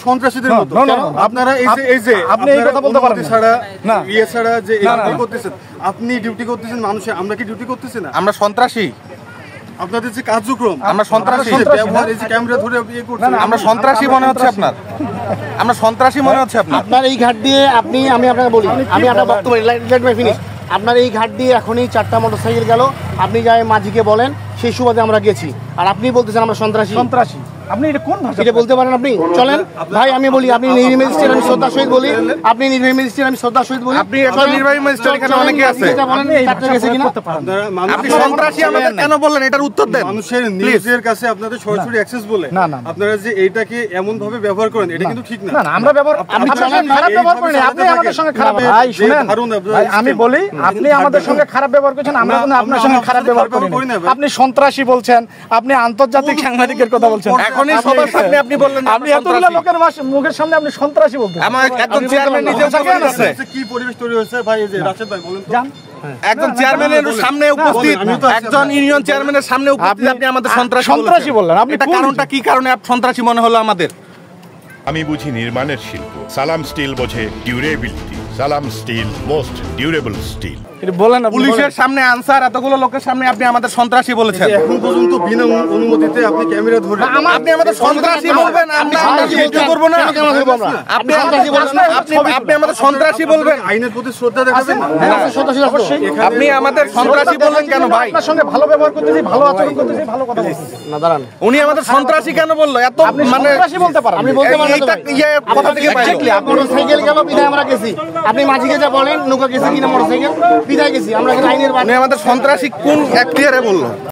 সন্ত্রাসীদের মতো আপনারা আপনি এই কথা বলতে পারেন না ছাড়া যে করতেছেন আপনি ডিউটি করতেছেন মানুষে আমরা কি ডিউটি করতেছি না আমরা সন্ত্রাসী আপনাদের যে কার্যক্রম আমরা সন্ত্রাসী ব্যবহার এই যে ক্যামেরা ধরে করছেন আমরা সন্ত্রাসী মনে হচ্ছে আপনার আমরা সন্ত্রাসী মনে হচ্ছে আপনার এই ঘাট দিয়ে আমি আপনাকে বলি আমি আপনার বক্তব্য লেট মাই ফিনিশ আপনার এই ঘাট দিয়ে এখনই 4টা মোটরসাইকেল গেল আপনি যাই মাঝিকে বলেন সেই সুবাদে আমরা গেছি আর আপনি বলতেছেন আমরা সন্ত্রাসী আপনি এটা কোন ভাষা এটা বলতে পারেন আপনি চলেন ভাই আমি বলি আপনি নির্বাহী ম্যাজিস্ট্রেট আমি শ্রদ্ধার সহিত বলি আপনি নির্বাহী ম্যাজিস্ট্রেট আমি শ্রদ্ধার সহিত বলি আপনি একজন নির্বাহী ম্যাজিস্ট্রেট এখানে অনেকে আছে আপনি সন্ত্রাসী আমাদের কেন বললেন এটার উত্তর দেন মানুষের নিজের কাছে আপনাদের সরাসরি অ্যাক্সেস বলে আপনারা যে এইটাকে এমন ভাবে ব্যবহার করেন এটা কিন্তু ঠিক না না আমরা ব্যবহার আপনি খারাপ ব্যবহার করেন আপনি আমাদের সঙ্গে খারাপ ভাই শুনেন আমি বলি আপনি আমাদের সঙ্গে খারাপ ব্যবহার করেছেন আমরা কিন্তু আপনার সঙ্গে খারাপ ব্যবহার করি না আপনি সন্ত্রাসী বলছেন আপনি আন্তর্জাতিক সাংবাদিকের কথা বলছেন এখনই সবার সামনে আপনি বললেন আপনি এতগুলো লোকের মুখের সামনে আপনি সন্ত্রাসী বলতেন আমার একজন চেয়ারম্যান নিজেও সাক্ষী আছে কি পরিবেশ তৈরি হয়েছে ভাই এই যে রাশেদ ভাই বলেন তো জান একজন চেয়ারম্যানের সামনে উপস্থিত একজন ইউনিয়ন চেয়ারম্যানের সামনে উপস্থিত আপনি আমাদের সন্ত্রাসী বললেন আপনি এটা কারণটা কি কারণে সন্ত্রাসী মনে হলো আমাদের আমি বুঝি নির্মাণের শিল্প সালাম স্টিল বোঝে ডিউরেবিলিটি সালাম স্টিল মোস্ট ডিউরেবল স্টিল পুলিশের সামনে আনসার এতগুলো লোকের সামনে আপনি আমাদের সন্ত্রাসী বলেছেন এখন পর্যন্ত বিনা অনুমতিতে আপনি ক্যামেরা ধরে আপনি আমাদের সন্ত্রাসী বলবেন আমরা ভিডিও করব না আপনি আপনি আমাদের সন্ত্রাসী বলবেন আইনের প্রতি শ্রদ্ধা দেখাবেন আপনি আমাদের সন্ত্রাসী বললেন কেন ভাই আপনার সঙ্গে ভালো ব্যবহার করতেছি ভালো আচরণ করতেছি ভালো কথা বলতেছি না দাঁড়ান উনি আমাদের সন্ত্রাসী কেন বললো এত মানে সন্ত্রাসী বলতে পারেন আপনি বলতে পারেন না কথা থেকে এক্স্যাক্টলি মোটরসাইকেল গেল বিদায় আমরা গেছি আপনি মাঝিকে যা বলেন নৌকা গেছি কিনা মোটরসাইকেল বিদায় গেছি আমরা আইনের আমাদের সন্ত্রাসী কোন এখতিয়ারে বললো